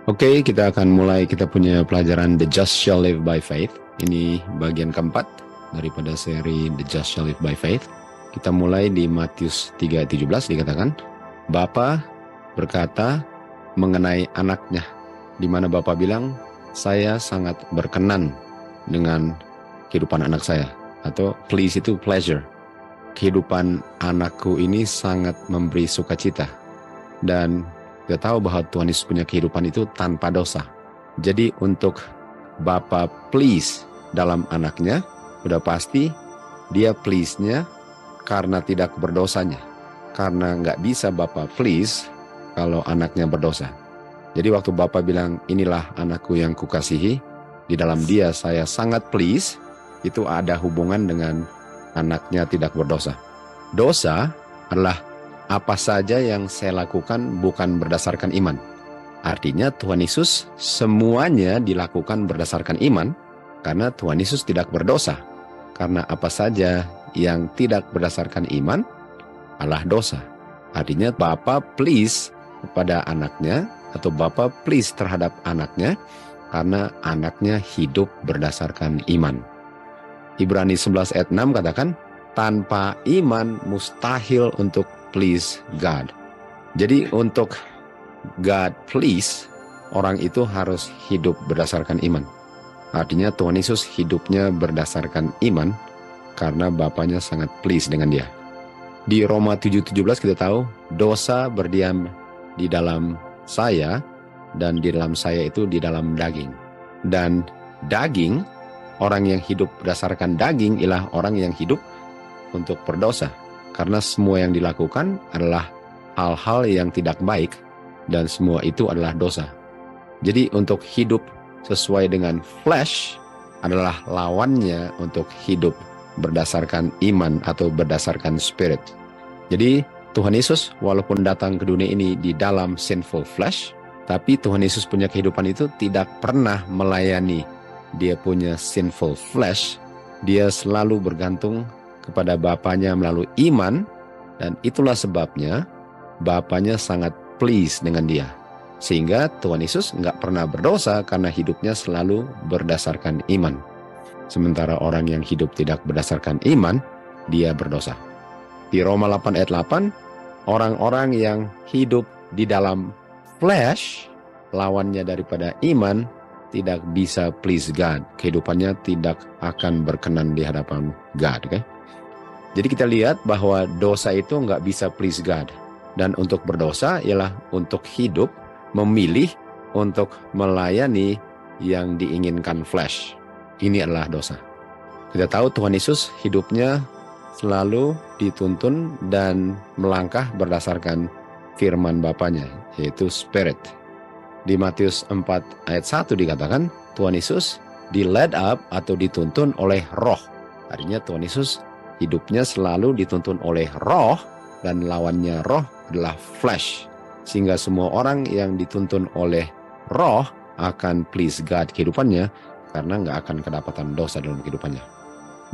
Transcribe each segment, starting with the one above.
Oke, kita akan mulai kita punya pelajaran The Just Shall Live by Faith. Ini bagian keempat daripada seri The Just Shall Live by Faith. Kita mulai di Matius 3:17 dikatakan, Bapa berkata mengenai anaknya, di mana Bapa bilang, saya sangat berkenan dengan kehidupan anak saya. Atau please itu pleasure. Kehidupan anakku ini sangat memberi sukacita. Dan kita tahu bahwa Tuhan Yesus punya kehidupan itu tanpa dosa. Jadi untuk Bapa please dalam anaknya, udah pasti dia please-nya karena tidak berdosanya. Karena nggak bisa Bapa please kalau anaknya berdosa. Jadi waktu Bapa bilang, inilah anakku yang kukasihi, di dalam dia saya sangat please, itu ada hubungan dengan anaknya tidak berdosa. Dosa adalah apa saja yang saya lakukan bukan berdasarkan iman. Artinya Tuhan Yesus semuanya dilakukan berdasarkan iman, karena Tuhan Yesus tidak berdosa. Karena apa saja yang tidak berdasarkan iman adalah dosa. Artinya Bapa please kepada anaknya, atau Bapa please terhadap anaknya, karena anaknya hidup berdasarkan iman. Ibrani 11 ayat 6 katakan, tanpa iman mustahil untuk please God. Jadi untuk God please, orang itu harus hidup berdasarkan iman. Artinya Tuhan Yesus hidupnya berdasarkan iman karena Bapanya sangat please dengan dia. Di Roma 7:17 kita tahu dosa berdiam di dalam saya dan di dalam saya itu di dalam daging. Dan daging, orang yang hidup berdasarkan daging ialah orang yang hidup untuk berdosa. Karena semua yang dilakukan adalah hal-hal yang tidak baik dan semua itu adalah dosa. Jadi untuk hidup sesuai dengan flesh adalah lawannya untuk hidup berdasarkan iman atau berdasarkan spirit. Jadi Tuhan Yesus walaupun datang ke dunia ini di dalam sinful flesh, tapi Tuhan Yesus punya kehidupan itu tidak pernah melayani dia punya sinful flesh. Dia selalu bergantung kepada Bapanya melalui iman, dan itulah sebabnya Bapanya sangat pleased dengan dia. Sehingga Tuhan Yesus nggak pernah berdosa karena hidupnya selalu berdasarkan iman. Sementara orang yang hidup tidak berdasarkan iman, dia berdosa. Di Roma 8 ayat 8, orang-orang yang hidup di dalam flesh, lawannya daripada iman, tidak bisa please God. Kehidupannya tidak akan berkenan di hadapan God. Okay? Jadi kita lihat bahwa dosa itu nggak bisa please God. Dan untuk berdosa ialah untuk hidup, memilih untuk melayani yang diinginkan flesh. Ini adalah dosa. Kita tahu Tuhan Yesus hidupnya selalu dituntun dan melangkah berdasarkan firman Bapanya, yaitu Spirit. Di Matius 4 ayat 1 dikatakan, Tuhan Yesus di-led up atau dituntun oleh roh. Artinya Tuhan Yesus hidupnya selalu dituntun oleh roh, dan lawannya roh adalah flesh. Sehingga semua orang yang dituntun oleh roh akan please God kehidupannya, karena nggak akan kedapatan dosa dalam kehidupannya.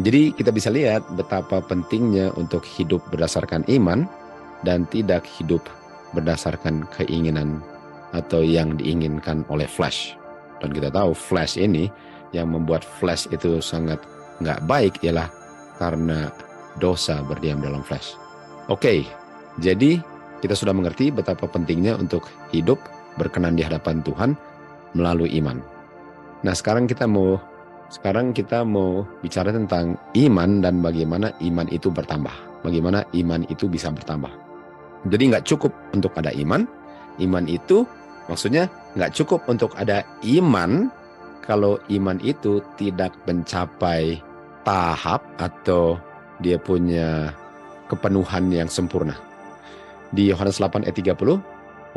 Jadi kita bisa lihat betapa pentingnya untuk hidup berdasarkan iman dan tidak hidup berdasarkan keinginan atau yang diinginkan oleh flesh. Dan kita tahu flesh ini, yang membuat flesh itu sangat nggak baik ialah karena dosa berdiam dalam flesh. Oke, jadi kita sudah mengerti betapa pentingnya untuk hidup berkenan di hadapan Tuhan melalui iman. Nah, sekarang kita mau bicara tentang iman dan bagaimana iman itu bertambah. Bagaimana iman itu bisa bertambah. Jadi nggak cukup untuk ada iman. Iman itu maksudnya nggak cukup untuk ada iman kalau iman itu tidak mencapai tahap atau dia punya kepenuhan yang sempurna. Di Yohanes 8 ayat 30,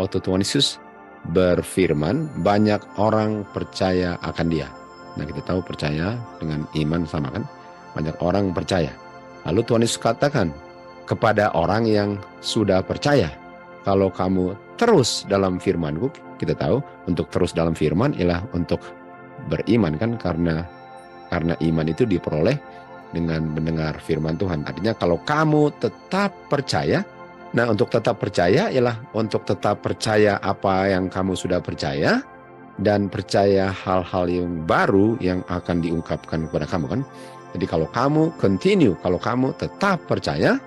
waktu Tuhan Yesus berfirman, banyak orang percaya akan dia. Nah, kita tahu percaya dengan iman sama kan? Banyak orang percaya. Lalu Tuhan Yesus katakan kepada orang yang sudah percaya, kalau kamu terus dalam firman-Ku, kita tahu untuk terus dalam firman ialah untuk beriman kan, karena iman itu diperoleh dengan mendengar firman Tuhan. Artinya kalau kamu tetap percaya, nah untuk tetap percaya ialah untuk tetap percaya apa yang kamu sudah percaya, dan percaya hal-hal yang baru yang akan diungkapkan kepada kamu kan. Jadi kalau kamu continue, kalau kamu tetap percaya,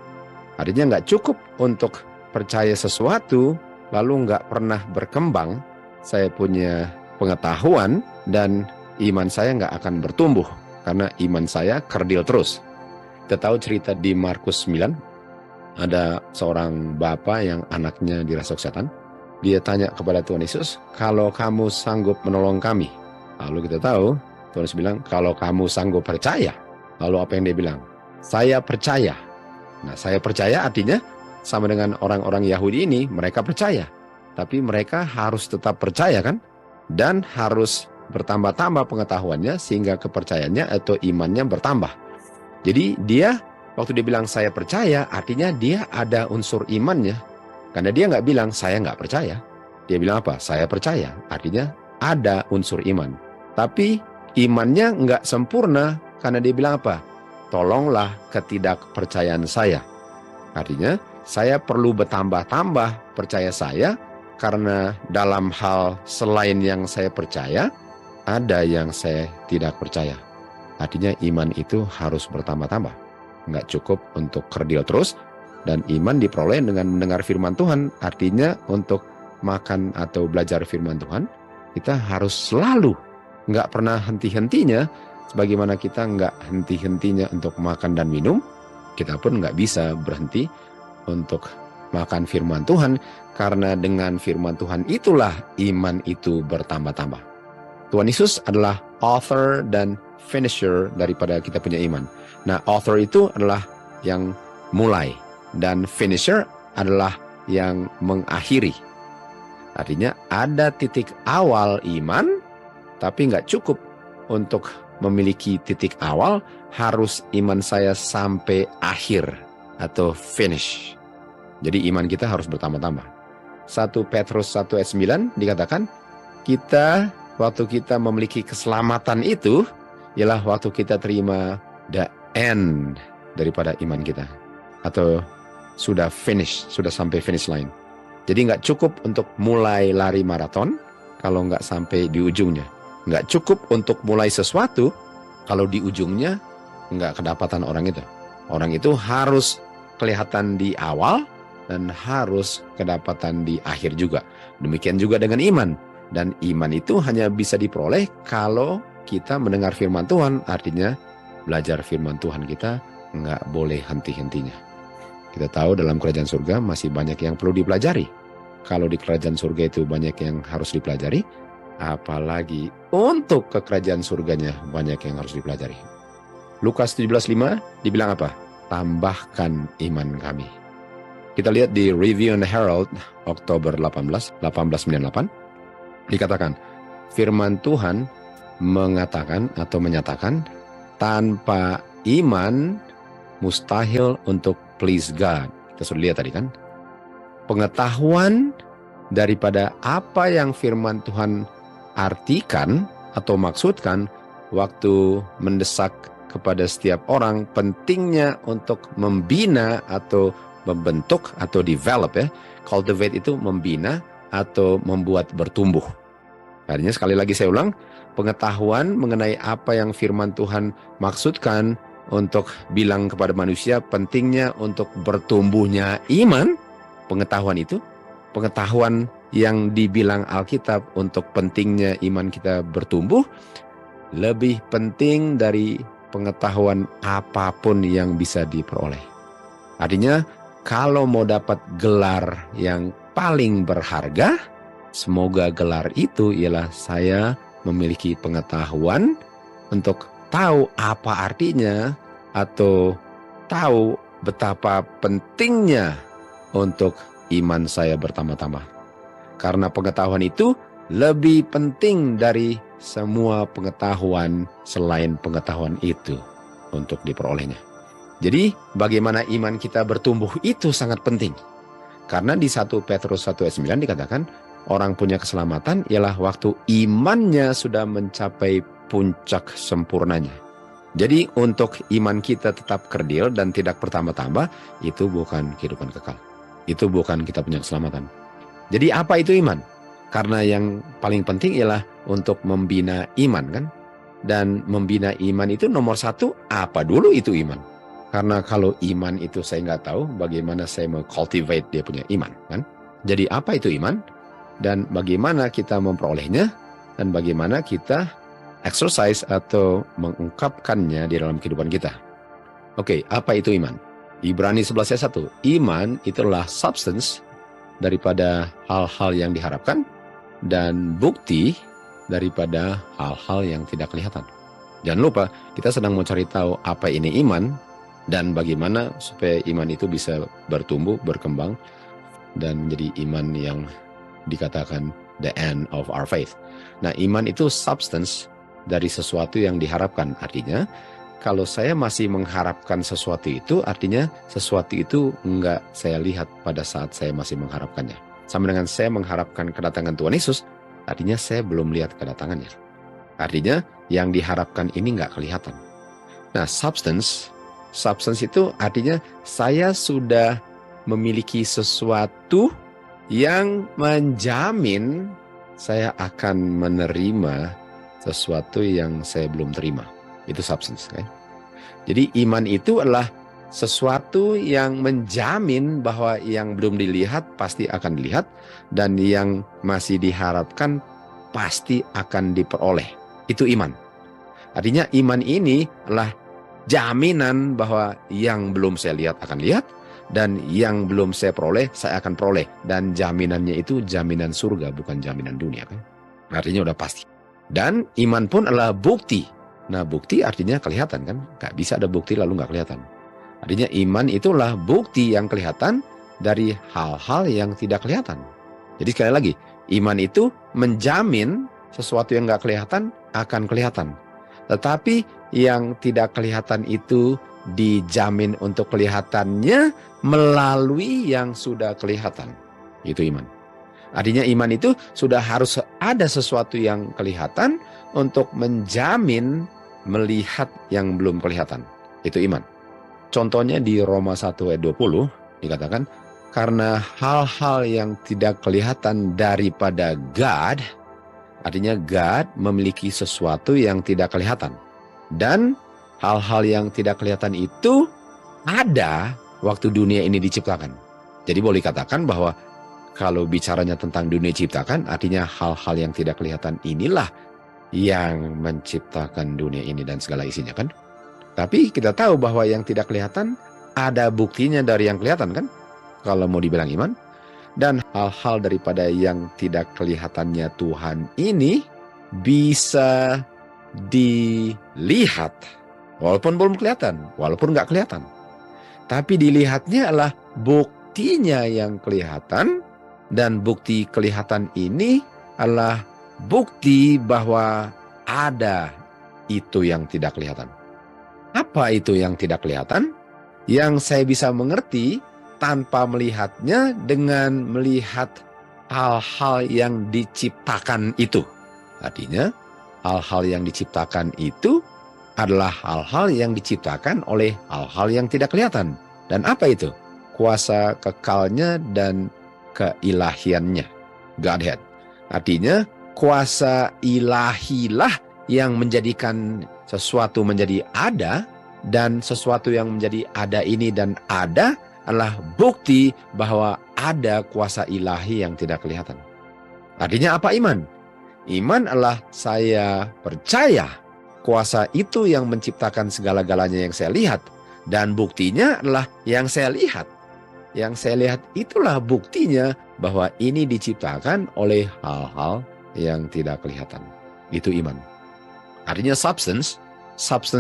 artinya nggak cukup untuk percaya sesuatu lalu nggak pernah berkembang. Saya punya pengetahuan dan iman saya nggak akan bertumbuh karena iman saya kerdil terus. Kita tahu cerita di Markus 9, ada seorang bapak yang anaknya dirasuk setan. Dia tanya kepada Tuhan Yesus, kalau kamu sanggup menolong kami. Lalu kita tahu, Tuhan Yesus bilang, kalau kamu sanggup percaya. Lalu apa yang dia bilang? Saya percaya. Nah, saya percaya artinya sama dengan orang-orang Yahudi ini, mereka percaya. Tapi mereka harus tetap percaya kan? Dan harus bertambah-tambah pengetahuannya sehingga kepercayaannya atau imannya bertambah. Jadi dia, waktu dia bilang saya percaya, artinya dia ada unsur imannya. Karena dia nggak bilang saya nggak percaya. Dia bilang apa? Saya percaya. Artinya ada unsur iman. Tapi imannya nggak sempurna karena dia bilang apa? Tolonglah ketidakpercayaan saya. Artinya saya perlu bertambah-tambah percaya saya karena dalam hal selain yang saya percaya, ada yang saya tidak percaya. Artinya iman itu harus bertambah-tambah. Nggak cukup untuk kerdil terus. Dan iman diperoleh dengan mendengar firman Tuhan. Artinya untuk makan atau belajar firman Tuhan, kita harus selalu, nggak pernah henti-hentinya. Sebagaimana kita nggak henti-hentinya untuk makan dan minum, kita pun nggak bisa berhenti untuk makan firman Tuhan. Karena dengan firman Tuhan itulah iman itu bertambah-tambah. Tuhan Yesus adalah author dan finisher daripada kita punya iman. Nah, author itu adalah yang mulai. Dan finisher adalah yang mengakhiri. Artinya ada titik awal iman, tapi nggak cukup untuk memiliki titik awal, harus iman saya sampai akhir atau finish. Jadi iman kita harus bertambah-tambah. 1 Petrus 1 ayat 9 dikatakan, kita waktu kita memiliki keselamatan itu, ialah waktu kita terima the end daripada iman kita. Atau sudah finish, sudah sampai finish line. Jadi nggak cukup untuk mulai lari maraton kalau nggak sampai di ujungnya. Nggak cukup untuk mulai sesuatu kalau di ujungnya nggak kedapatan orang itu. Orang itu harus kelihatan di awal dan harus kedapatan di akhir juga. Demikian juga dengan iman. Dan iman itu hanya bisa diperoleh kalau kita mendengar firman Tuhan. Artinya belajar firman Tuhan kita nggak boleh henti-hentinya. Kita tahu dalam kerajaan surga masih banyak yang perlu dipelajari. Kalau di kerajaan surga itu banyak yang harus dipelajari, apalagi untuk ke kerajaan surganya banyak yang harus dipelajari. Lukas 17:5 dibilang apa? Tambahkan iman kami. Kita lihat di Review and Herald Oktober 1898 dikatakan, firman Tuhan mengatakan atau menyatakan tanpa iman mustahil untuk please God. Kita sudah lihat tadi kan. Pengetahuan daripada apa yang firman Tuhan artikan atau maksudkan waktu mendesak kepada setiap orang pentingnya untuk membina atau membentuk atau develop ya. Cultivate itu membina atau membuat bertumbuh. Artinya sekali lagi saya ulang, pengetahuan mengenai apa yang firman Tuhan maksudkan untuk bilang kepada manusia pentingnya untuk bertumbuhnya iman, pengetahuan itu, pengetahuan yang dibilang Alkitab untuk pentingnya iman kita bertumbuh, lebih penting dari pengetahuan apapun yang bisa diperoleh. Artinya, kalau mau dapat gelar yang paling berharga, semoga gelar itu ialah saya memiliki pengetahuan untuk tahu apa artinya atau tahu betapa pentingnya untuk iman saya bertambah-tambah. Karena pengetahuan itu lebih penting dari semua pengetahuan selain pengetahuan itu untuk diperolehnya. Jadi bagaimana iman kita bertumbuh itu sangat penting. Karena di 1 Petrus 1 ayat 9 dikatakan orang punya keselamatan ialah waktu imannya sudah mencapai puncak sempurnanya. Jadi untuk iman kita tetap kerdil dan tidak bertambah-tambah, itu bukan kehidupan kekal. Itu bukan kita punya keselamatan. Jadi apa itu iman? Karena yang paling penting ialah untuk membina iman kan? Dan membina iman itu nomor satu, apa dulu itu iman? Karena kalau iman itu saya nggak tahu, bagaimana saya mau cultivate dia punya iman kan? Jadi apa itu iman? Dan bagaimana kita memperolehnya? Dan bagaimana kita exercise atau mengungkapkannya di dalam kehidupan kita? Oke, apa itu iman? Ibrani 11 ayat 1, iman itulah substance daripada hal-hal yang diharapkan dan bukti daripada hal-hal yang tidak kelihatan. Jangan lupa, kita sedang mau cari tahu apa ini iman dan bagaimana supaya iman itu bisa bertumbuh, berkembang, dan menjadi iman yang dikatakan the end of our faith. Nah, iman itu substance dari sesuatu yang diharapkan. Artinya, kalau saya masih mengharapkan sesuatu itu, artinya sesuatu itu enggak saya lihat pada saat saya masih mengharapkannya. Sama dengan saya mengharapkan kedatangan Tuhan Yesus, artinya saya belum lihat kedatangannya. Artinya yang diharapkan ini enggak kelihatan. Nah, substance itu artinya saya sudah memiliki sesuatu yang menjamin saya akan menerima sesuatu yang saya belum terima. Itu substance kan? Jadi iman itu adalah sesuatu yang menjamin bahwa yang belum dilihat pasti akan dilihat dan yang masih diharapkan pasti akan diperoleh. Itu iman. Artinya iman ini adalah jaminan bahwa yang belum saya lihat akan lihat dan yang belum saya peroleh saya akan peroleh, dan jaminannya itu jaminan surga bukan jaminan dunia kan? Artinya udah pasti. Dan iman pun adalah bukti. Nah, bukti artinya kelihatan kan? Gak bisa ada bukti lalu gak kelihatan. Artinya iman itulah bukti yang kelihatan dari hal-hal yang tidak kelihatan. Jadi sekali lagi, iman itu menjamin sesuatu yang gak kelihatan akan kelihatan. Tetapi yang tidak kelihatan itu dijamin untuk kelihatannya melalui yang sudah kelihatan. Itu iman. Artinya iman itu sudah harus ada sesuatu yang kelihatan untuk menjamin melihat yang belum kelihatan. Itu iman. Contohnya di Roma 1 ayat 20 dikatakan, karena hal-hal yang tidak kelihatan daripada God, artinya God memiliki sesuatu yang tidak kelihatan. Dan hal-hal yang tidak kelihatan itu ada waktu dunia ini diciptakan. Jadi boleh dikatakan bahwa kalau bicaranya tentang dunia diciptakan, artinya hal-hal yang tidak kelihatan inilah yang menciptakan dunia ini dan segala isinya kan. Tapi kita tahu bahwa yang tidak kelihatan ada buktinya dari yang kelihatan kan, kalau mau dibilang iman. Dan hal-hal daripada yang tidak kelihatannya Tuhan ini bisa dilihat walaupun belum kelihatan, walaupun nggak kelihatan. Tapi dilihatnya adalah buktinya yang kelihatan, dan bukti kelihatan ini adalah bukti bahwa ada itu yang tidak kelihatan. Apa itu yang tidak kelihatan? Yang saya bisa mengerti tanpa melihatnya dengan melihat hal-hal yang diciptakan itu. Artinya, hal-hal yang diciptakan itu adalah hal-hal yang diciptakan oleh hal-hal yang tidak kelihatan. Dan apa itu? Kuasa kekalnya dan keilahiannya. Godhead. Artinya, kuasa ilahilah yang menjadikan sesuatu menjadi ada, dan sesuatu yang menjadi ada ini dan ada adalah bukti bahwa ada kuasa ilahi yang tidak kelihatan. Artinya apa iman? Iman adalah saya percaya kuasa itu yang menciptakan segala-galanya yang saya lihat, dan buktinya adalah yang saya lihat. Yang saya lihat itulah buktinya bahwa ini diciptakan oleh hal-hal yang tidak kelihatan. Itu iman. Artinya substance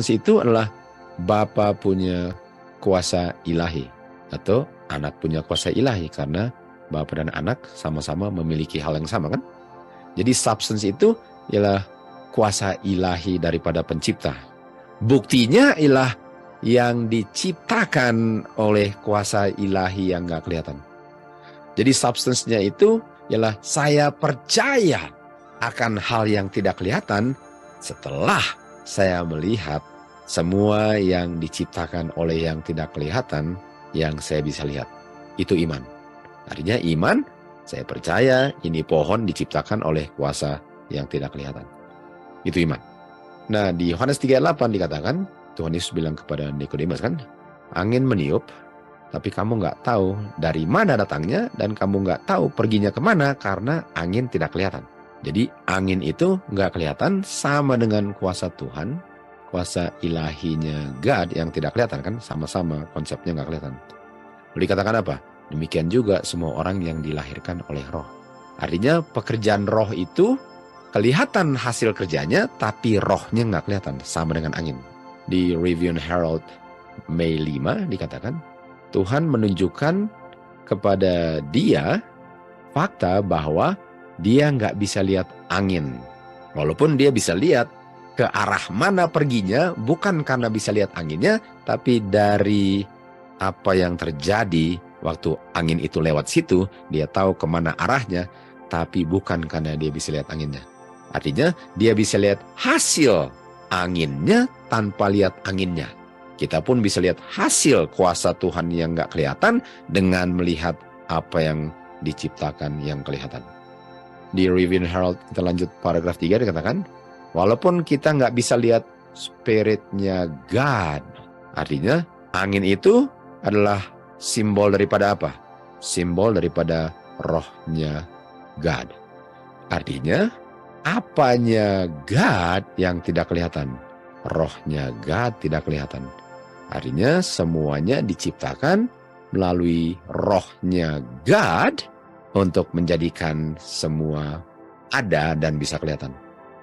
itu adalah Bapa punya kuasa ilahi atau anak punya kuasa ilahi, karena Bapa dan anak sama-sama memiliki hal yang sama kan? Jadi substance itu ialah kuasa ilahi daripada pencipta. Buktinya ialah yang diciptakan oleh kuasa ilahi yang gak kelihatan. Jadi substance-nya itu ialah saya percaya akan hal yang tidak kelihatan setelah saya melihat semua yang diciptakan oleh yang tidak kelihatan yang saya bisa lihat. Itu iman. Artinya iman, saya percaya ini pohon diciptakan oleh kuasa yang tidak kelihatan. Itu iman. Nah, di Yohanes 3:8 dikatakan, Tuhan Yesus bilang kepada Nikodemus kan, angin meniup, tapi kamu nggak tahu dari mana datangnya dan kamu nggak tahu perginya kemana karena angin tidak kelihatan. Jadi angin itu nggak kelihatan sama dengan kuasa Tuhan, kuasa ilahinya God yang tidak kelihatan kan, sama-sama konsepnya nggak kelihatan. Lalu dikatakan apa? Demikian juga semua orang yang dilahirkan oleh roh. Artinya pekerjaan roh itu kelihatan hasil kerjanya, tapi rohnya nggak kelihatan, sama dengan angin. Di Review and Herald Mei 5 dikatakan, Tuhan menunjukkan kepada dia fakta bahwa dia nggak bisa lihat angin. Walaupun dia bisa lihat ke arah mana perginya, bukan karena bisa lihat anginnya, tapi dari apa yang terjadi waktu angin itu lewat situ, dia tahu kemana arahnya, tapi bukan karena dia bisa lihat anginnya. Artinya dia bisa lihat hasil anginnya tanpa lihat anginnya. Kita pun bisa lihat hasil kuasa Tuhan yang nggak kelihatan dengan melihat apa yang diciptakan yang kelihatan. Di Review and Herald kita lanjut paragraf 3 dikatakan, walaupun kita nggak bisa lihat spiritnya God, artinya angin itu adalah simbol daripada apa? Simbol daripada rohnya God. Artinya apanya God yang tidak kelihatan, rohnya God tidak kelihatan. Artinya semuanya diciptakan melalui rohnya God untuk menjadikan semua ada dan bisa kelihatan.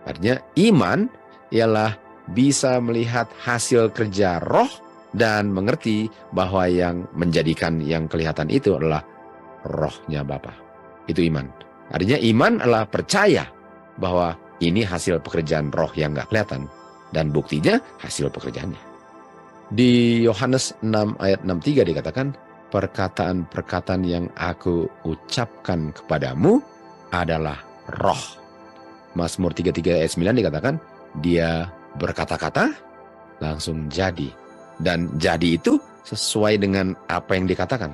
Artinya iman ialah bisa melihat hasil kerja roh dan mengerti bahwa yang menjadikan yang kelihatan itu adalah rohnya Bapa. Itu iman. Artinya iman adalah percaya bahwa ini hasil pekerjaan roh yang nggak kelihatan dan buktinya hasil pekerjaannya. Di Yohanes 6 ayat 63 dikatakan, perkataan-perkataan yang aku ucapkan kepadamu adalah roh. Mazmur 33 ayat 9 dikatakan, dia berkata-kata langsung jadi. Dan jadi itu sesuai dengan apa yang dikatakan.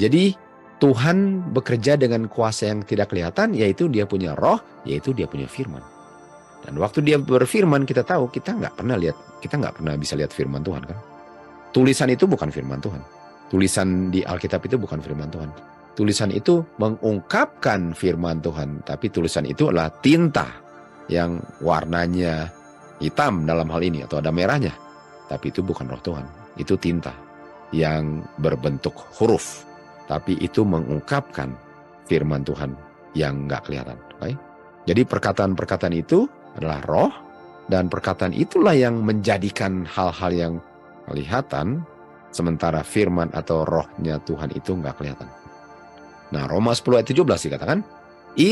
Jadi Tuhan bekerja dengan kuasa yang tidak kelihatan, yaitu dia punya roh, yaitu dia punya firman. Dan waktu dia berfirman, kita tahu kita nggak pernah bisa lihat firman Tuhan kan. Tulisan itu bukan firman Tuhan. Tulisan di Alkitab itu bukan firman Tuhan. Tulisan itu mengungkapkan firman Tuhan, tapi tulisan itu adalah tinta yang warnanya hitam dalam hal ini atau ada merahnya. Tapi itu bukan roh Tuhan, itu tinta yang berbentuk huruf. Tapi itu mengungkapkan firman Tuhan yang nggak kelihatan. Okay? Jadi perkataan-perkataan itu adalah roh, dan perkataan itulah yang menjadikan hal-hal yang kelihatan, sementara firman atau rohnya Tuhan itu nggak kelihatan. Nah, Roma 10 ayat 17 dikatakan,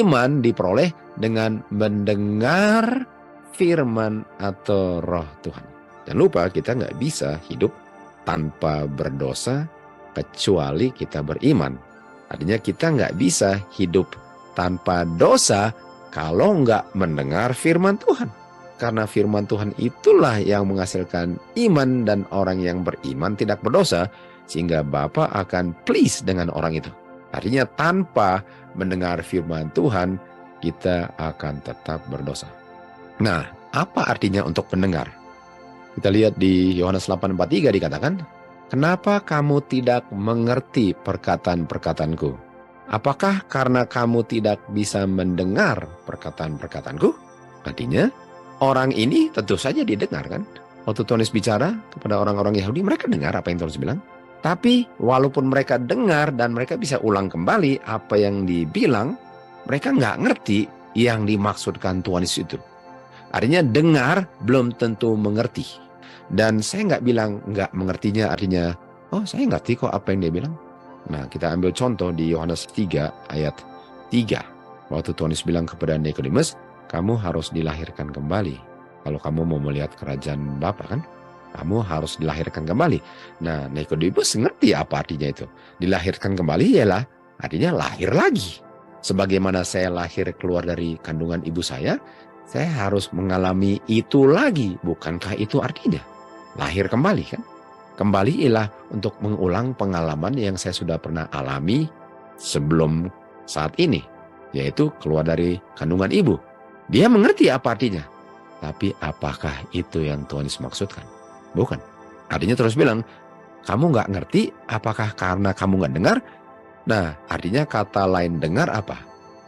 iman diperoleh dengan mendengar firman atau roh Tuhan. Jangan lupa kita nggak bisa hidup tanpa berdosa kecuali kita beriman. Artinya kita nggak bisa hidup tanpa dosa kalau nggak mendengar firman Tuhan. Karena firman Tuhan itulah yang menghasilkan iman dan orang yang beriman tidak berdosa, sehingga Bapa akan please dengan orang itu. Artinya tanpa mendengar firman Tuhan, kita akan tetap berdosa. Nah, apa artinya untuk mendengar? Kita lihat di Yohanes 8:43 dikatakan, kenapa kamu tidak mengerti perkataan-perkataanku? Apakah karena kamu tidak bisa mendengar perkataan-perkataanku? Artinya, orang ini tentu saja didengar kan? Waktu Tuhan Yesus bicara kepada orang-orang Yahudi, mereka dengar apa yang Tuhan Yesus bilang. Tapi walaupun mereka dengar dan mereka bisa ulang kembali apa yang dibilang, mereka nggak ngerti yang dimaksudkan Tuhan Yesus itu. Artinya dengar belum tentu mengerti. Dan saya nggak bilang nggak mengertinya artinya, oh saya ngerti kok apa yang dia bilang. Nah, kita ambil contoh di Yohanes 3 ayat 3. Waktu Tuhan Yesus bilang kepada Nikodemus, kamu harus dilahirkan kembali. Kalau kamu mau melihat kerajaan Bapa kan, kamu harus dilahirkan kembali. Nah, Nikodemus ngerti apa artinya itu. Dilahirkan kembali ialah artinya lahir lagi. Sebagaimana saya lahir keluar dari kandungan ibu saya harus mengalami itu lagi. Bukankah itu artinya lahir kembali kan? Kembali ialah untuk mengulang pengalaman yang saya sudah pernah alami sebelum saat ini, yaitu keluar dari kandungan ibu. Dia mengerti apa artinya. Tapi apakah itu yang Tuhan Yesus maksudkan? Bukan. Artinya terus bilang, kamu nggak ngerti, apakah karena kamu nggak dengar? Nah, artinya kata lain dengar apa?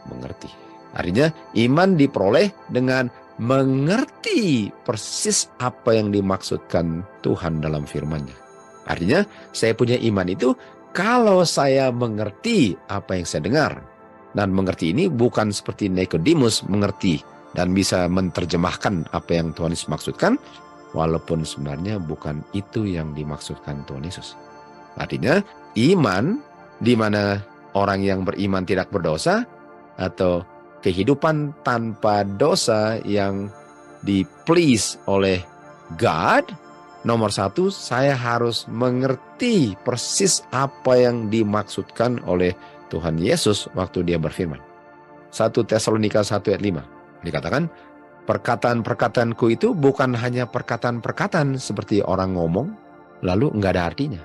Mengerti. Artinya iman diperoleh dengan mengerti persis apa yang dimaksudkan Tuhan dalam firman-Nya. Artinya saya punya iman itu kalau saya mengerti apa yang saya dengar. Dan mengerti ini bukan seperti Nikodemus mengerti dan bisa menerjemahkan apa yang Tuhan Yesus maksudkan, walaupun sebenarnya bukan itu yang dimaksudkan Tuhan Yesus. Artinya iman di mana orang yang beriman tidak berdosa, atau kehidupan tanpa dosa yang di-please oleh God, nomor satu, saya harus mengerti persis apa yang dimaksudkan oleh Tuhan Yesus waktu dia berfirman. 1 Tesalonika 1 ayat 5 dikatakan, perkataan-perkataanku itu bukan hanya perkataan-perkataan seperti orang ngomong lalu nggak ada artinya.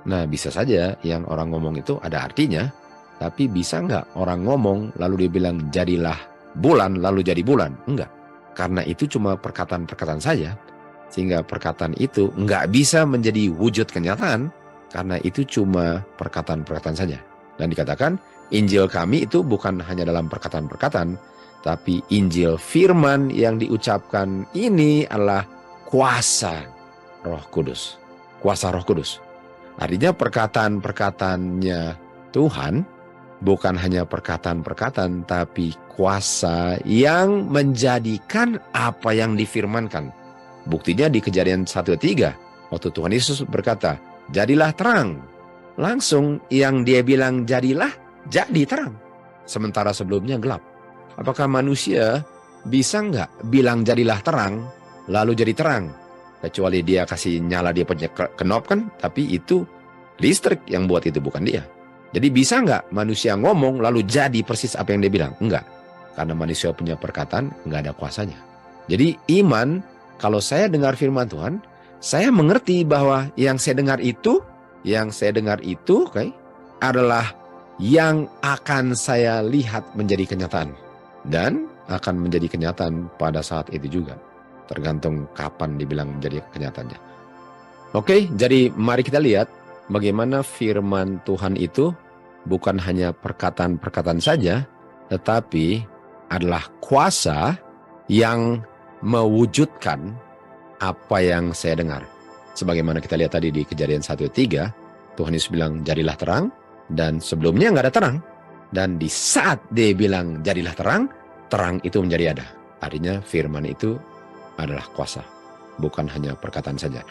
Nah, bisa saja yang orang ngomong itu ada artinya, tapi bisa nggak orang ngomong lalu dia bilang jadilah bulan lalu jadi bulan? Enggak, karena itu cuma perkataan-perkataan saja, sehingga perkataan itu nggak bisa menjadi wujud kenyataan karena itu cuma perkataan-perkataan saja. Dan dikatakan Injil kami itu bukan hanya dalam perkataan-perkataan, tapi Injil firman yang diucapkan ini adalah kuasa Roh Kudus. Kuasa Roh Kudus. Artinya perkataan-perkataannya Tuhan bukan hanya perkataan-perkataan, tapi kuasa yang menjadikan apa yang difirmankan. Buktinya di Kejadian 1:3, waktu Tuhan Yesus berkata, jadilah terang. Langsung yang dia bilang jadilah, jadi terang. Sementara sebelumnya gelap. Apakah manusia bisa nggak bilang jadilah terang, lalu jadi terang? Kecuali dia kasih nyala dia punya knob kan, tapi itu listrik yang buat itu, bukan dia. Jadi bisa nggak manusia ngomong lalu jadi persis apa yang dia bilang? Enggak. Karena manusia punya perkataan, nggak ada kuasanya. Jadi iman, kalau saya dengar firman Tuhan, saya mengerti bahwa yang saya dengar itu, adalah yang akan saya lihat menjadi kenyataan. Dan akan menjadi kenyataan pada saat itu juga. Tergantung kapan dibilang menjadi kenyataannya. Oke, jadi mari kita lihat bagaimana firman Tuhan itu bukan hanya perkataan-perkataan saja, tetapi adalah kuasa yang mewujudkan apa yang saya dengar. Sebagaimana kita lihat tadi di Kejadian 1:3, Tuhan Yesus bilang jadilah terang, dan sebelumnya nggak ada terang. Dan di saat dia bilang jadilah terang, terang itu menjadi ada. Artinya firman itu adalah kuasa, bukan hanya perkataan saja.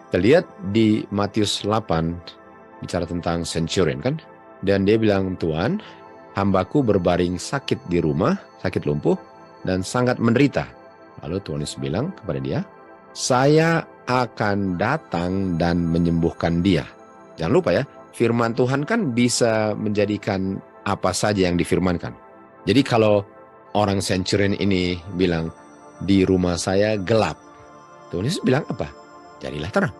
Kita lihat di Matius 8, bicara tentang centurion kan. Dan dia bilang, Tuhan, hambaku berbaring sakit di rumah, sakit lumpuh, dan sangat menderita. Lalu Tuhan Yesus bilang kepada dia, saya akan datang dan menyembuhkan dia. Jangan lupa ya, firman Tuhan kan bisa menjadikan apa saja yang difirmankan. Jadi kalau orang centurion ini bilang, di rumah saya gelap, Tuhan Yesus bilang apa? Jadilah terang.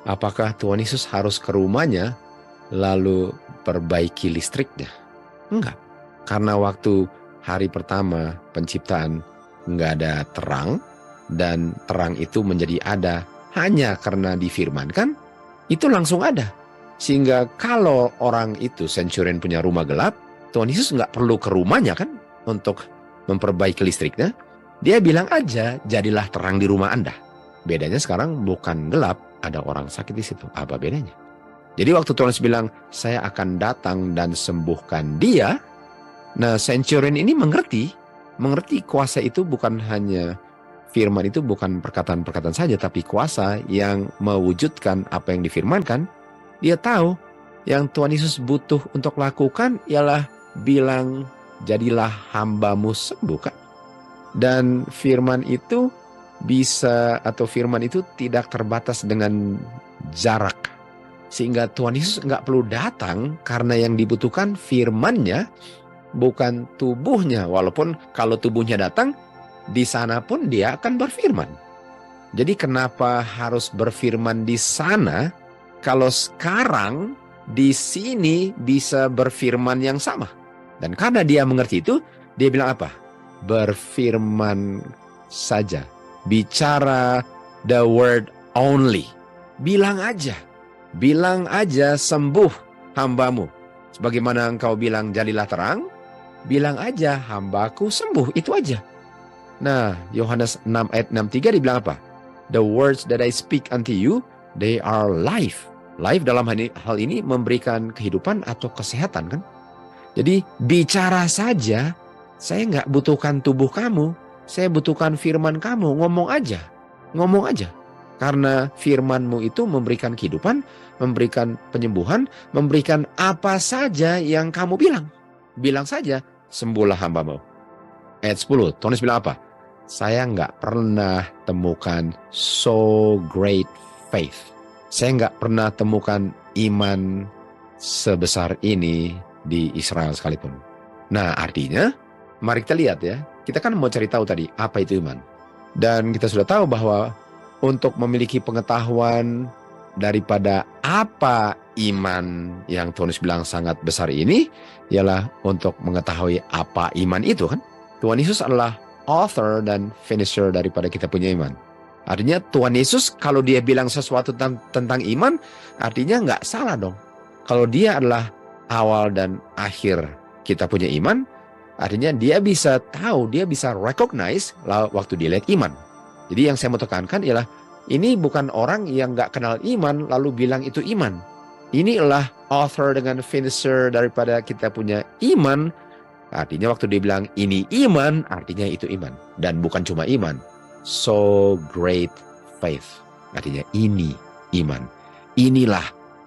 Apakah Tuhan Yesus harus ke rumahnya lalu perbaiki listriknya? Enggak. Karena waktu hari pertama penciptaan nggak ada terang, dan terang itu menjadi ada hanya karena difirmankan, itu langsung ada. Sehingga kalau orang itu centurion punya rumah gelap, Tuhan Yesus nggak perlu ke rumahnya kan untuk memperbaiki listriknya. Dia bilang aja, jadilah terang di rumah Anda. Bedanya sekarang bukan gelap, ada orang sakit di situ. Apa bedanya? Jadi waktu Tuhan Yesus bilang, saya akan datang dan sembuhkan dia. Nah, centurion ini mengerti kuasa itu bukan hanya firman itu, bukan perkataan-perkataan saja, tapi kuasa yang mewujudkan apa yang difirmankan. Dia tahu yang Tuhan Yesus butuh untuk lakukan ialah bilang, jadilah hambamu sembuh kan? Dan firman itu bisa, atau firman itu tidak terbatas dengan jarak. Sehingga Tuhan Yesus nggak perlu datang karena yang dibutuhkan firman-Nya, bukan tubuhnya. Walaupun kalau tubuhnya datang, di sana pun dia akan berfirman. Jadi kenapa harus berfirman di sana kalau sekarang di sini bisa berfirman yang sama? Dan karena dia mengerti itu, dia bilang apa? berfirman saja. Bicara the word only. Bilang aja sembuh hambamu. Sebagaimana engkau bilang jadilah terang, bilang aja hambaku sembuh, itu aja. Nah, Yohanes 6 ayat 63 dibilang apa? The words that I speak unto you, they are life. Life dalam hal ini memberikan kehidupan atau kesehatan kan? Jadi bicara saja, saya nggak butuhkan tubuh kamu, saya butuhkan firman kamu, ngomong aja. Karena firman-Mu itu memberikan kehidupan, memberikan penyembuhan, memberikan apa saja yang kamu bilang. Bilang saja, sembuhlah hamba-Mu. Ayat 10, Tuhan bilang apa? Saya nggak pernah temukan so great faith. Saya nggak pernah temukan iman sebesar ini di Israel sekalipun. Nah, artinya, mari kita lihat ya. Kita kan mau cari tahu tadi, apa itu iman. Dan kita sudah tahu bahwa untuk memiliki pengetahuan daripada apa iman yang Tuhan Yesus bilang sangat besar ini, ialah untuk mengetahui apa iman itu kan. Tuhan Yesus adalah author dan finisher daripada kita punya iman. Artinya Tuhan Yesus kalau dia bilang sesuatu tentang iman, artinya nggak salah dong. Kalau dia adalah awal dan akhir kita punya iman, artinya dia bisa tahu, dia bisa recognize waktu dia lihat iman. Jadi yang saya mau tekankan ialah ini bukan orang yang nggak kenal iman lalu bilang itu iman. Ini adalah author dengan finisher daripada kita punya iman. Artinya waktu dia bilang ini iman, artinya itu iman. Dan bukan cuma iman. So great faith. Artinya ini iman. Inilah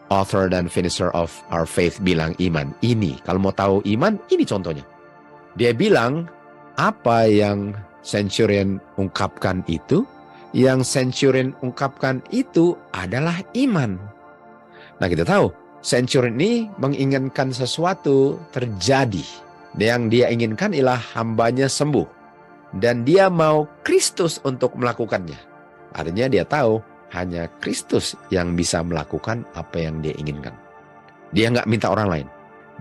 author dan finisher of our faith bilang iman. Ini. Kalau mau tahu iman, ini contohnya. Dia bilang apa yang Centurion ungkapkan itu. Yang Centurion ungkapkan itu adalah iman. Nah kita tahu, Centurion ini menginginkan sesuatu terjadi. Yang dia inginkan ialah hambanya sembuh. Dan dia mau Kristus untuk melakukannya. Artinya dia tahu hanya Kristus yang bisa melakukan apa yang dia inginkan. Dia nggak minta orang lain.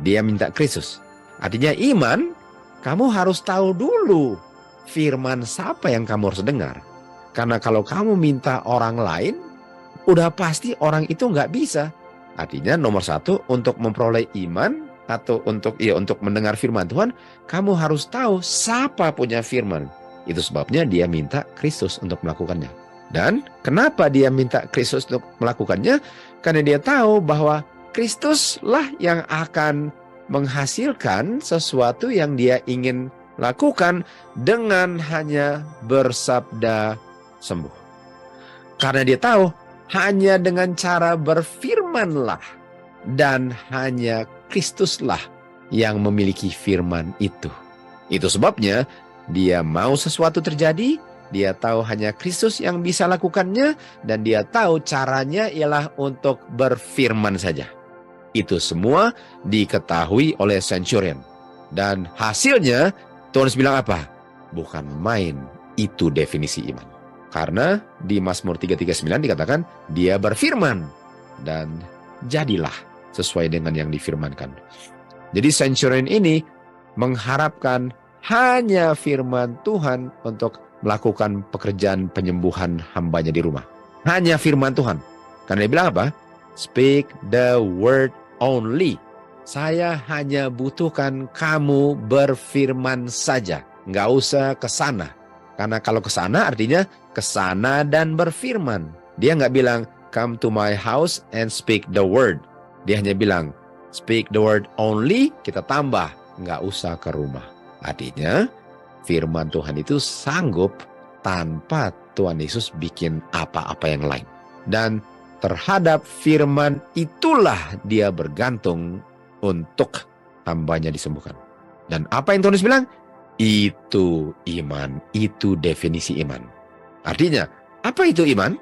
Dia minta Kristus. Artinya iman, kamu harus tahu dulu firman siapa yang kamu harus dengar. Karena kalau kamu minta orang lain, udah pasti orang itu nggak bisa. Artinya nomor satu, untuk memperoleh iman, atau untuk mendengar firman Tuhan, kamu harus tahu siapa punya firman. Itu sebabnya dia minta Kristus untuk melakukannya. Dan kenapa dia minta Kristus untuk melakukannya? Karena dia tahu bahwa Kristuslah yang akan menghasilkan sesuatu yang dia ingin lakukan dengan hanya bersabda sembuh. Karena dia tahu hanya dengan cara berfirmanlah dan hanya Kristuslah yang memiliki firman itu. Itu sebabnya dia mau sesuatu terjadi, dia tahu hanya Kristus yang bisa lakukannya, dan dia tahu caranya ialah untuk berfirman saja. Itu semua diketahui oleh Centurion. Dan hasilnya, Tuhan bilang apa? Bukan main, itu definisi iman. Karena di Mazmur 339 dikatakan, dia berfirman, dan jadilah sesuai dengan yang difirmankan. Jadi Centurion ini mengharapkan hanya firman Tuhan untuk melakukan pekerjaan penyembuhan hambanya di rumah. Hanya firman Tuhan. Karena dia bilang apa? Speak the word only. Saya hanya butuhkan kamu berfirman saja. Nggak usah ke sana. Karena kalau ke sana artinya ke sana dan berfirman. Dia nggak bilang, come to my house and speak the word. Dia hanya bilang, speak the word only, kita tambah, nggak usah ke rumah. Artinya, firman Tuhan itu sanggup tanpa Tuhan Yesus bikin apa-apa yang lain. Dan terhadap firman itulah dia bergantung untuk hambanya disembuhkan. Dan apa yang Tuhan Yesus bilang? Itu iman, itu definisi iman. Artinya, apa itu iman?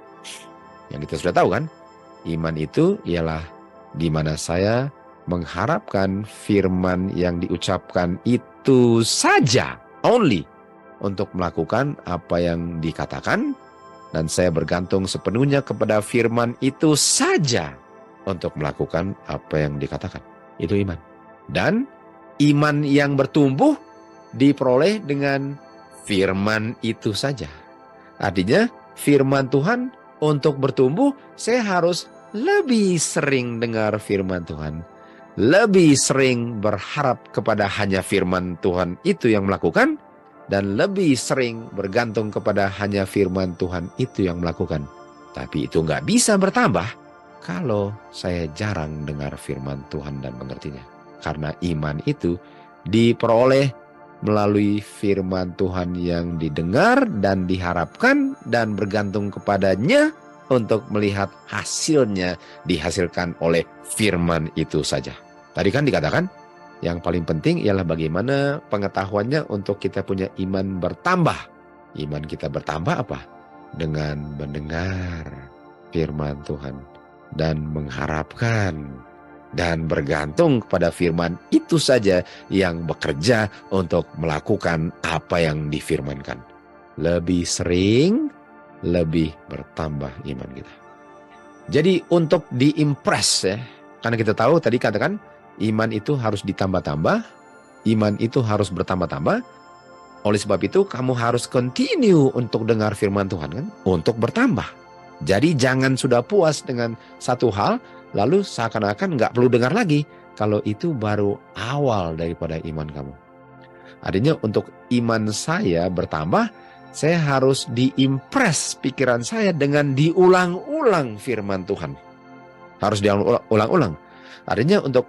Yang kita sudah tahu kan? Iman itu ialah di mana saya mengharapkan firman yang diucapkan itu saja, only, untuk melakukan apa yang dikatakan, dan saya bergantung sepenuhnya kepada firman itu saja untuk melakukan apa yang dikatakan. Itu iman. Dan iman yang bertumbuh diperoleh dengan firman itu saja. Artinya firman Tuhan untuk bertumbuh, saya harus lebih sering dengar firman Tuhan. Lebih sering berharap kepada hanya firman Tuhan itu yang melakukan, dan lebih sering bergantung kepada hanya firman Tuhan itu yang melakukan. Tapi itu nggak bisa bertambah kalau saya jarang dengar firman Tuhan dan mengertinya. Karena iman itu diperoleh melalui firman Tuhan yang didengar dan diharapkan dan bergantung kepadanya untuk melihat hasilnya dihasilkan oleh firman itu saja. Tadi kan dikatakan yang paling penting ialah bagaimana pengetahuannya untuk kita punya iman bertambah. Iman kita bertambah apa? Dengan mendengar firman Tuhan dan mengharapkan dan bergantung kepada firman itu saja yang bekerja untuk melakukan apa yang difirmankan. Lebih sering, lebih bertambah iman kita. Jadi untuk diimpress ya, karena kita tahu tadi katakan iman itu harus ditambah-tambah, iman itu harus bertambah-tambah. Oleh sebab itu kamu harus continue untuk dengar firman Tuhan kan, untuk bertambah. Jadi jangan sudah puas dengan satu hal, lalu seakan-akan nggak perlu dengar lagi. Kalau itu baru awal daripada iman kamu. Artinya untuk iman saya bertambah, saya harus diimpress pikiran saya dengan diulang-ulang firman Tuhan. Harus diulang-ulang. Artinya untuk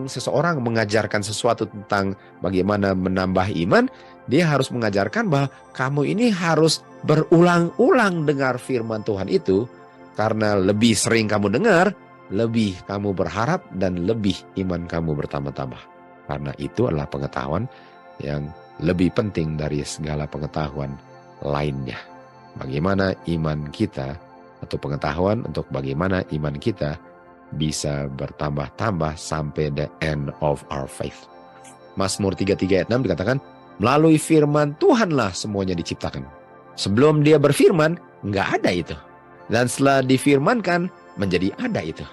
seseorang mengajarkan sesuatu tentang bagaimana menambah iman, dia harus mengajarkan bahwa kamu ini harus berulang-ulang dengar firman Tuhan itu, karena lebih sering kamu dengar, lebih kamu berharap dan lebih iman kamu bertambah-tambah. Karena itu adalah pengetahuan yang lebih penting dari segala pengetahuan lainnya. Bagaimana iman kita, atau pengetahuan untuk bagaimana iman kita bisa bertambah-tambah sampai the end of our faith. Mazmur 33 ayat 6 dikatakan, melalui firman Tuhanlah semuanya diciptakan. Sebelum dia berfirman, nggak ada itu. Dan setelah difirmankan, menjadi ada itu.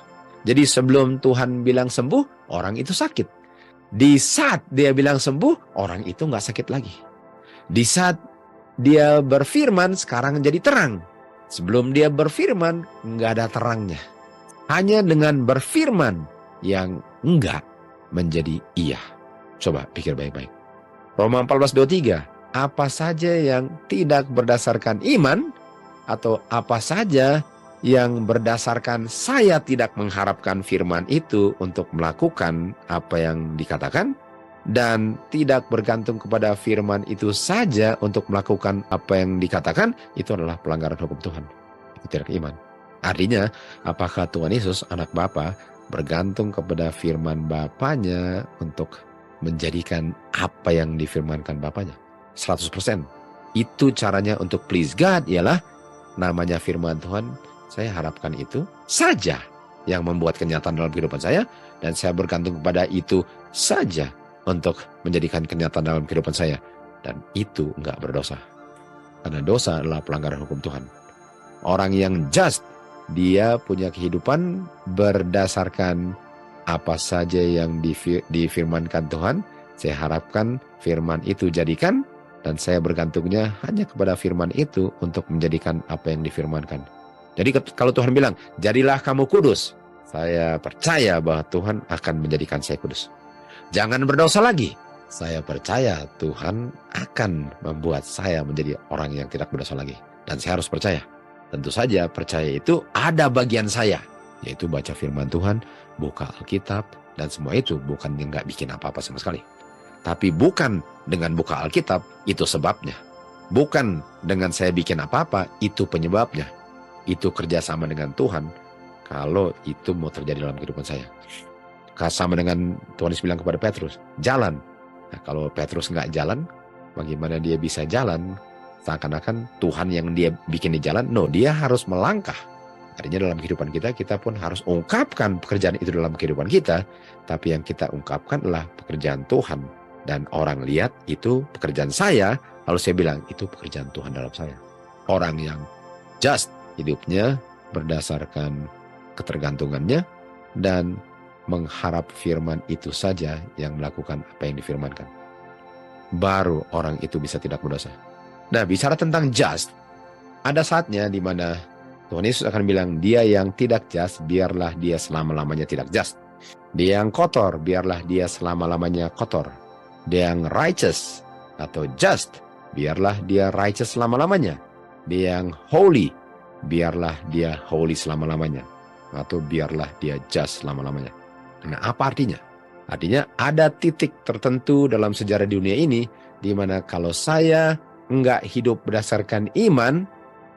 Jadi sebelum Tuhan bilang sembuh, orang itu sakit. Di saat dia bilang sembuh, orang itu nggak sakit lagi. Di saat dia berfirman, sekarang jadi terang. Sebelum dia berfirman, nggak ada terangnya. Hanya dengan berfirman yang enggak menjadi iya. Coba pikir baik-baik. Roma 14:23, apa saja yang tidak berdasarkan iman, atau apa saja yang berdasarkan saya tidak mengharapkan firman itu untuk melakukan apa yang dikatakan, dan tidak bergantung kepada firman itu saja untuk melakukan apa yang dikatakan, itu adalah pelanggaran hukum Tuhan. Itu tidak iman. Artinya, apakah Tuhan Yesus, anak Bapa, bergantung kepada firman Bapanya untuk menjadikan apa yang difirmankan Bapanya? 100%. Itu caranya untuk please God, ialah namanya firman Tuhan, saya harapkan itu saja yang membuat kenyataan dalam kehidupan saya, dan saya bergantung kepada itu saja untuk menjadikan kenyataan dalam kehidupan saya. Dan itu enggak berdosa. Karena dosa adalah pelanggaran hukum Tuhan. Orang yang just, dia punya kehidupan berdasarkan apa saja yang difirmankan Tuhan. Saya harapkan firman itu jadikan, dan saya bergantungnya hanya kepada firman itu untuk menjadikan apa yang difirmankan. Jadi kalau Tuhan bilang, jadilah kamu kudus, saya percaya bahwa Tuhan akan menjadikan saya kudus. Jangan berdosa lagi, saya percaya Tuhan akan membuat saya menjadi orang yang tidak berdosa lagi. Dan saya harus percaya. Tentu saja percaya itu ada bagian saya, yaitu baca firman Tuhan, buka Alkitab, dan semua itu bukan yang gak bikin apa-apa sama sekali. Tapi bukan dengan buka Alkitab, itu sebabnya. Bukan dengan saya bikin apa-apa, itu penyebabnya. Itu kerjasama dengan Tuhan, kalau itu mau terjadi dalam kehidupan saya. Sama dengan Tuhan Yesus bilang kepada Petrus, jalan. Nah, kalau Petrus gak jalan, bagaimana dia bisa jalan? Seakan-akan Tuhan yang dia bikin di jalan, no, dia harus melangkah. Artinya dalam kehidupan kita, kita pun harus ungkapkan pekerjaan itu dalam kehidupan kita, tapi yang kita ungkapkan adalah pekerjaan Tuhan. Dan orang lihat itu pekerjaan saya, lalu saya bilang, itu pekerjaan Tuhan dalam saya. Orang yang just hidupnya berdasarkan ketergantungannya, dan mengharap firman itu saja yang melakukan apa yang difirmankan. baru orang itu bisa tidak berdosa. Nah, bicara tentang just, ada saatnya di mana Tuhan Yesus akan bilang, dia yang tidak just, biarlah dia selama-lamanya tidak just. Dia yang kotor, biarlah dia selama-lamanya kotor. Dia yang righteous atau just, biarlah dia righteous selama-lamanya. Dia yang holy, biarlah dia holy selama-lamanya. Atau biarlah dia just selama-lamanya. Nah, apa artinya? Artinya ada titik tertentu dalam sejarah dunia ini di mana kalau saya enggak hidup berdasarkan iman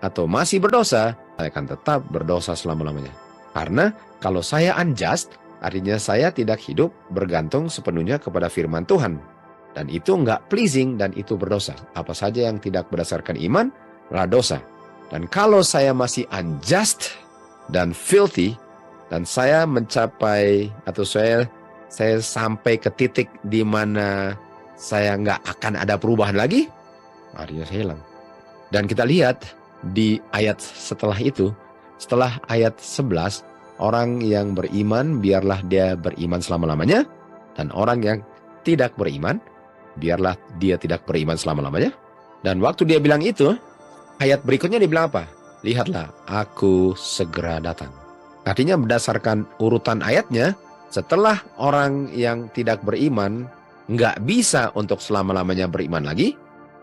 atau masih berdosa, saya akan tetap berdosa selama-lamanya. Karena kalau saya unjust, artinya saya tidak hidup bergantung sepenuhnya kepada firman Tuhan. Dan itu enggak pleasing dan itu berdosa. Apa saja yang tidak berdasarkan iman adalah dosa. Dan kalau saya masih unjust dan filthy, dan saya mencapai atau saya sampai ke titik di mana saya nggak akan ada perubahan lagi, artinya saya hilang. Dan kita lihat di ayat setelah itu, setelah ayat 11, orang yang beriman biarlah dia beriman selama-lamanya, dan orang yang tidak beriman biarlah dia tidak beriman selama-lamanya. Dan waktu dia bilang itu, ayat berikutnya dia bilang apa? Lihatlah, aku segera datang. Artinya berdasarkan urutan ayatnya, setelah orang yang tidak beriman nggak bisa untuk selama-lamanya beriman lagi,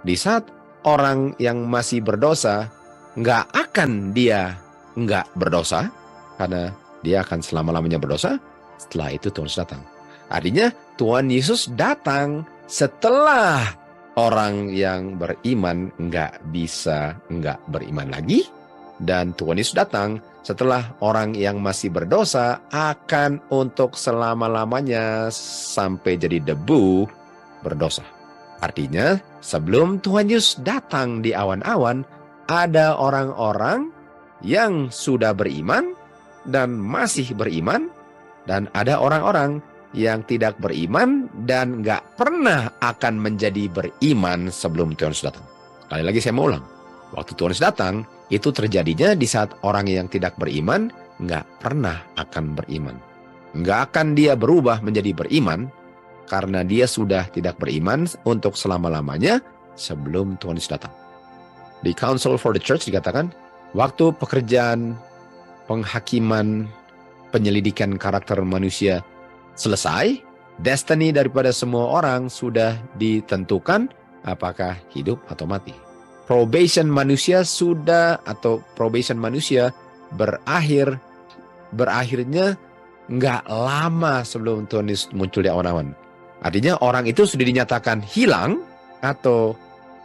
di saat orang yang masih berdosa nggak akan dia nggak berdosa, karena dia akan selama-lamanya berdosa, setelah itu Tuhan Yesus datang. Artinya Tuhan Yesus datang setelah orang yang beriman nggak bisa nggak beriman lagi, dan Tuhan Yesus datang setelah orang yang masih berdosa akan untuk selama-lamanya sampai jadi debu berdosa. Artinya sebelum Tuhan Yesus datang di awan-awan, ada orang-orang yang sudah beriman dan masih beriman, dan ada orang-orang yang tidak beriman dan gak pernah akan menjadi beriman sebelum Tuhan Yesus datang. Kali lagi saya mau ulang, waktu Tuhan Yesus datang, itu terjadinya di saat orang yang tidak beriman nggak pernah akan beriman. Nggak akan dia berubah menjadi beriman karena dia sudah tidak beriman untuk selama-lamanya sebelum Tuhan Yesus datang. Di Council for the Church dikatakan, waktu pekerjaan penghakiman penyelidikan karakter manusia selesai, destiny daripada semua orang sudah ditentukan apakah hidup atau mati. Probation manusia berakhirnya nggak lama sebelum Tuhan Yesus muncul di awan-awan. Artinya orang itu sudah dinyatakan hilang atau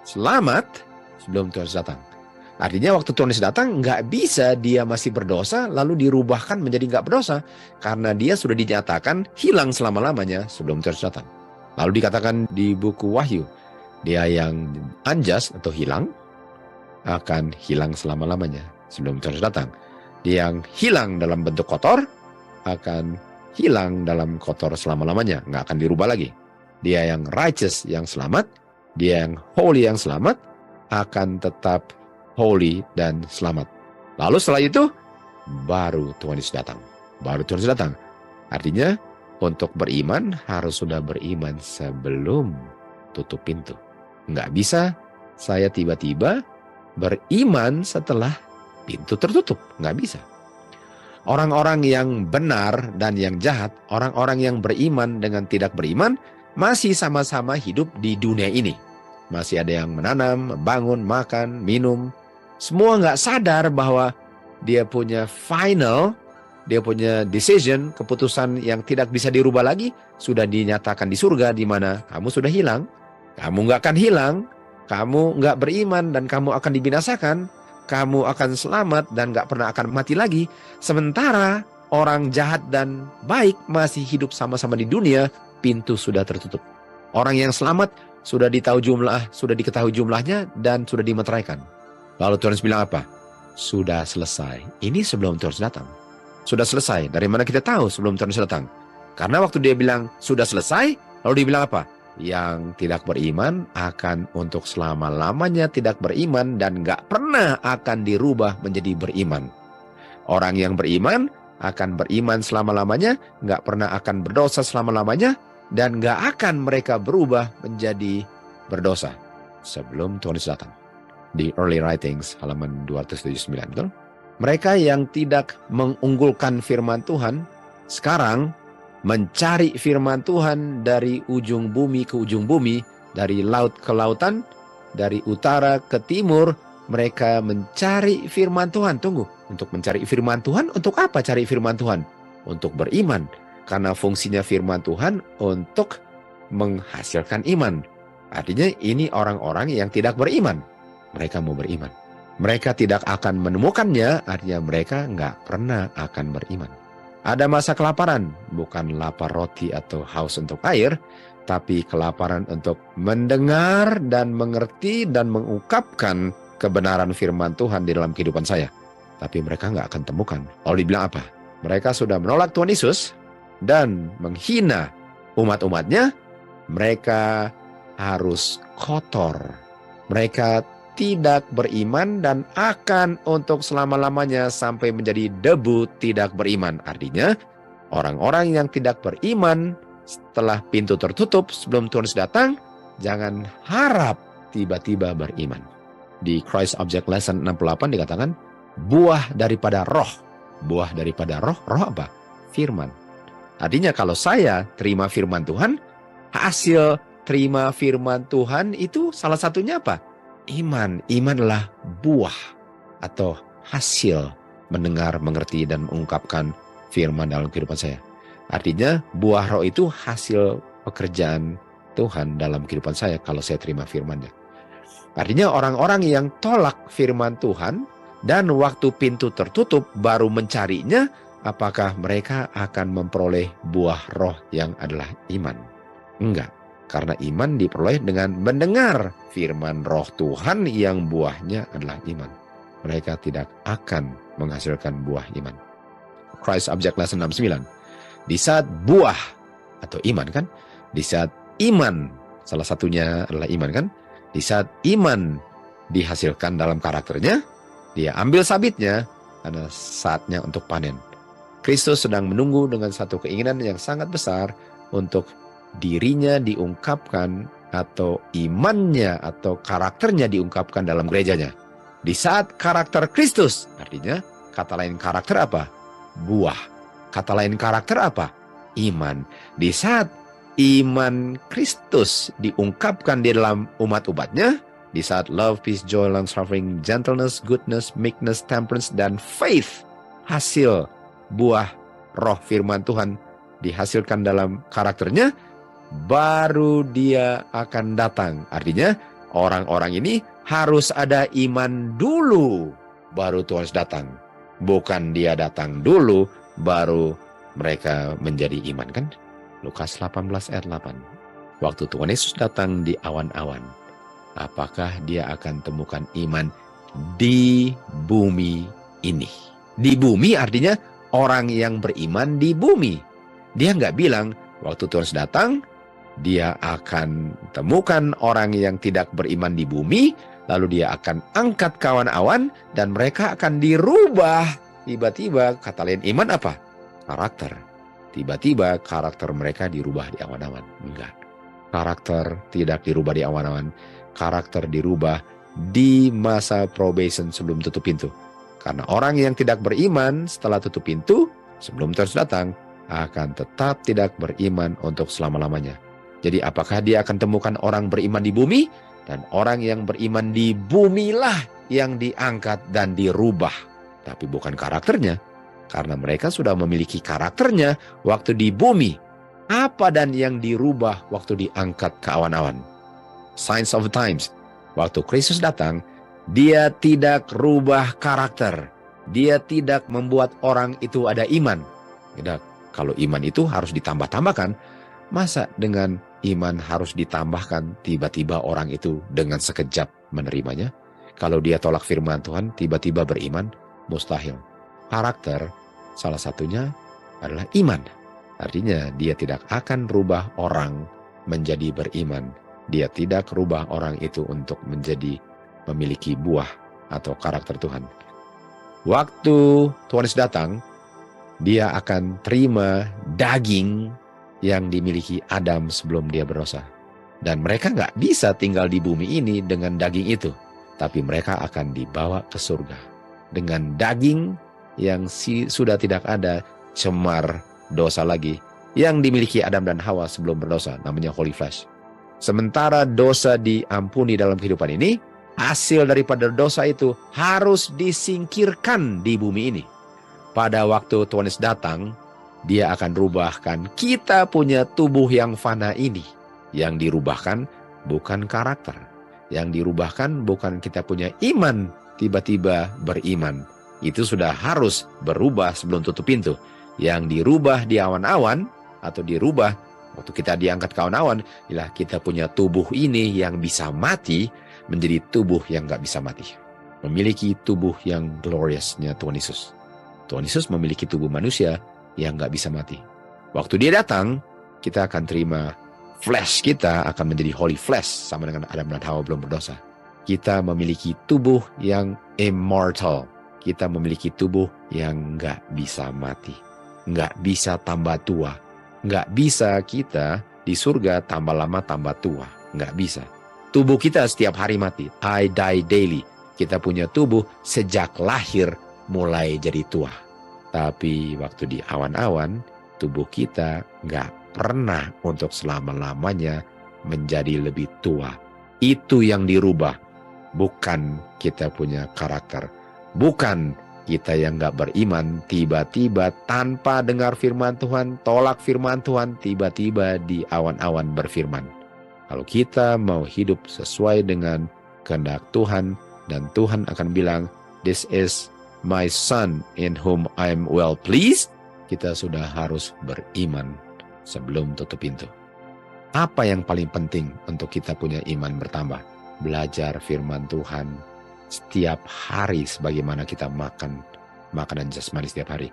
selamat sebelum Tuhan Yesus datang. Artinya waktu Tuhan Yesus datang nggak bisa dia masih berdosa lalu dirubahkan menjadi nggak berdosa, karena dia sudah dinyatakan hilang selama-lamanya sebelum Tuhan Yesus datang. Lalu dikatakan di buku Wahyu, dia yang unjust atau hilang akan hilang selama-lamanya sebelum Tuhan Yesus datang. Dia yang hilang dalam bentuk kotor akan hilang dalam kotor selama-lamanya, nggak akan dirubah lagi. Dia yang righteous yang selamat, dia yang holy yang selamat akan tetap holy dan selamat. Lalu setelah itu baru Tuhan Yesus datang. Baru Tuhan Yesus datang. Artinya untuk beriman harus sudah beriman sebelum tutup pintu. Nggak bisa saya tiba-tiba beriman setelah pintu tertutup. Nggak bisa. Orang-orang yang benar dan yang jahat, orang-orang yang beriman dengan tidak beriman, masih sama-sama hidup di dunia ini. Masih ada yang menanam, bangun, makan, minum. Semua nggak sadar bahwa dia punya final, dia punya decision, keputusan yang tidak bisa dirubah lagi, sudah dinyatakan di surga di mana kamu sudah hilang. Kamu nggak akan hilang, kamu nggak beriman dan kamu akan dibinasakan, kamu akan selamat dan nggak pernah akan mati lagi. Sementara orang jahat dan baik masih hidup sama-sama di dunia, pintu sudah tertutup. Orang yang selamat sudah diketahui jumlahnya dan sudah dimeteraikan. Lalu Tuhan bilang apa? Sudah selesai. Ini sebelum Tuhan datang. Sudah selesai. Dari mana kita tahu sebelum Tuhan datang? Karena waktu dia bilang sudah selesai, lalu dia bilang apa? Yang tidak beriman akan untuk selama-lamanya tidak beriman dan gak pernah akan dirubah menjadi beriman. Orang yang beriman akan beriman selama-lamanya, gak pernah akan berdosa selama-lamanya, dan gak akan mereka berubah menjadi berdosa sebelum Tuhan Yesus datang. Di Early Writings halaman 279, betul? Mereka yang tidak mengunggulkan firman Tuhan sekarang mencari firman Tuhan dari ujung bumi ke ujung bumi, dari laut ke lautan, dari utara ke timur. Mereka mencari firman Tuhan. Tunggu, untuk mencari firman Tuhan, untuk apa cari firman Tuhan? Untuk beriman. Karena fungsinya firman Tuhan untuk menghasilkan iman. Artinya ini orang-orang yang tidak beriman. Mereka mau beriman. Mereka tidak akan menemukannya, artinya mereka nggak pernah akan beriman. Ada masa kelaparan, bukan lapar roti atau haus untuk air, tapi kelaparan untuk mendengar dan mengerti dan mengungkapkan kebenaran firman Tuhan di dalam kehidupan saya. Tapi mereka nggak akan temukan. Lalu dibilang apa? Mereka sudah menolak Tuhan Yesus dan menghina umat-umatnya. Mereka harus kotor. Mereka tidak beriman dan akan untuk selama-lamanya sampai menjadi debu tidak beriman. Artinya, orang-orang yang tidak beriman setelah pintu tertutup sebelum Tuhan datang, jangan harap tiba-tiba beriman. Di Christ Object Lesson 68 dikatakan, buah daripada roh. Buah daripada roh, roh apa? Firman. Artinya kalau saya terima firman Tuhan, hasil terima firman Tuhan itu salah satunya apa? Iman. Iman adalah buah atau hasil mendengar, mengerti, dan mengungkapkan firman dalam kehidupan saya. Artinya buah roh itu hasil pekerjaan Tuhan dalam kehidupan saya kalau saya terima firman-Nya. Artinya orang-orang yang tolak firman Tuhan dan waktu pintu tertutup baru mencarinya, apakah mereka akan memperoleh buah roh yang adalah iman? Enggak. Karena iman diperoleh dengan mendengar firman roh Tuhan yang buahnya adalah iman. Mereka tidak akan menghasilkan buah iman. Christ Object Lesson 69. Di saat buah atau iman kan? Di saat iman, salah satunya adalah iman kan? Di saat iman dihasilkan dalam karakternya, dia ambil sabitnya karena saatnya untuk panen. Kristus sedang menunggu dengan satu keinginan yang sangat besar untuk dirinya diungkapkan atau imannya atau karakternya diungkapkan dalam gerejanya. Di saat karakter Kristus, artinya kata lain karakter apa? Buah. Kata lain karakter apa? Iman. Di saat iman Kristus diungkapkan di dalam umat-umatnya, di saat love, peace, joy, long suffering, gentleness, goodness, meekness, temperance, dan faith, hasil buah roh firman Tuhan dihasilkan dalam karakternya, baru dia akan datang. Artinya orang-orang ini harus ada iman dulu, baru Tuhan datang. Bukan dia datang dulu, baru mereka menjadi iman kan? Lukas 18 ayat 8. Waktu Tuhan Yesus datang di awan-awan, apakah dia akan temukan iman di bumi ini? Di bumi artinya orang yang beriman di bumi. Dia nggak bilang waktu Tuhan datang, dia akan temukan orang yang tidak beriman di bumi, lalu dia akan angkat ke awan-awan dan mereka akan dirubah. Tiba-tiba kata lain iman apa? Karakter. Tiba-tiba karakter mereka dirubah di awan-awan. Enggak. Karakter tidak dirubah di awan-awan. Karakter dirubah di masa probation sebelum tutup pintu. Karena orang yang tidak beriman setelah tutup pintu, sebelum Tuhan datang, akan tetap tidak beriman untuk selama-lamanya. Jadi apakah dia akan temukan orang beriman di bumi? Dan orang yang beriman di bumilah yang diangkat dan dirubah. Tapi bukan karakternya. Karena mereka sudah memiliki karakternya waktu di bumi. Apa dan yang dirubah waktu diangkat ke awan-awan? Signs of the times. Waktu Kristus datang, dia tidak rubah karakter. Dia tidak membuat orang itu ada iman. Tidak. Kalau iman itu harus ditambah-tambahkan, masa dengan iman harus ditambahkan tiba-tiba orang itu dengan sekejap menerimanya? Kalau dia tolak firman Tuhan, tiba-tiba beriman? Mustahil. Karakter salah satunya adalah iman. Artinya dia tidak akan rubah orang menjadi beriman. Dia tidak rubah orang itu untuk menjadi memiliki buah atau karakter Tuhan. Waktu Tuhan Yesus datang, dia akan terima daging yang dimiliki Adam sebelum dia berdosa. Dan mereka nggak bisa tinggal di bumi ini dengan daging itu. Tapi mereka akan dibawa ke surga dengan daging yang sudah tidak ada cemar dosa lagi, yang dimiliki Adam dan Hawa sebelum berdosa, namanya holy flesh. Sementara dosa diampuni dalam kehidupan ini, hasil daripada dosa itu harus disingkirkan di bumi ini. Pada waktu Tuhan Yesus datang, Dia akan rubahkan kita punya tubuh yang fana ini. Yang dirubahkan bukan karakter. Yang dirubahkan bukan kita punya iman, tiba-tiba beriman. Itu sudah harus berubah sebelum tutup pintu. Yang dirubah di awan-awan, atau dirubah waktu kita diangkat ke awan-awan, ialah kita punya tubuh ini yang bisa mati, menjadi tubuh yang gak bisa mati. Memiliki tubuh yang gloriousnya Tuhan Yesus. Tuhan Yesus memiliki tubuh manusia yang gak bisa mati. Waktu Dia datang, kita akan terima flesh kita akan menjadi holy flesh, sama dengan Adam dan Hawa belum berdosa. Kita memiliki tubuh yang immortal. Kita memiliki tubuh yang gak bisa mati. Gak bisa tambah tua. Gak bisa kita di surga tambah lama tambah tua. Gak bisa. Tubuh kita setiap hari mati. I die daily. Kita punya tubuh sejak lahir mulai jadi tua. Tapi waktu di awan-awan, tubuh kita gak pernah untuk selama-lamanya menjadi lebih tua. Itu yang dirubah. Bukan kita punya karakter. Bukan kita yang gak beriman, tiba-tiba tanpa dengar firman Tuhan, tolak firman Tuhan, tiba-tiba di awan-awan berfirman. Kalau kita mau hidup sesuai dengan kehendak Tuhan, dan Tuhan akan bilang, "This is my son in whom I am well pleased," kita sudah harus beriman sebelum tutup pintu. Apa yang paling penting untuk kita punya iman bertambah? Belajar firman Tuhan setiap hari sebagaimana kita makan makanan jasmani setiap hari.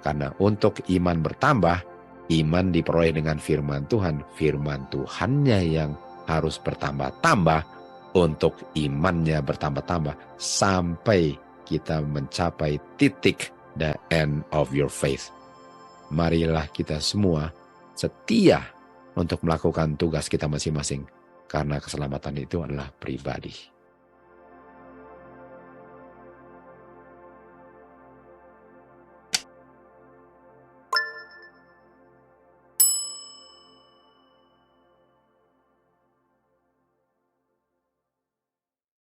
Karena untuk iman bertambah, iman diperoleh dengan firman Tuhan. Firman Tuhannya yang harus bertambah-tambah untuk imannya bertambah-tambah sampai kita mencapai titik the end of your faith. Marilah kita semua setia untuk melakukan tugas kita masing-masing, karena keselamatan itu adalah pribadi.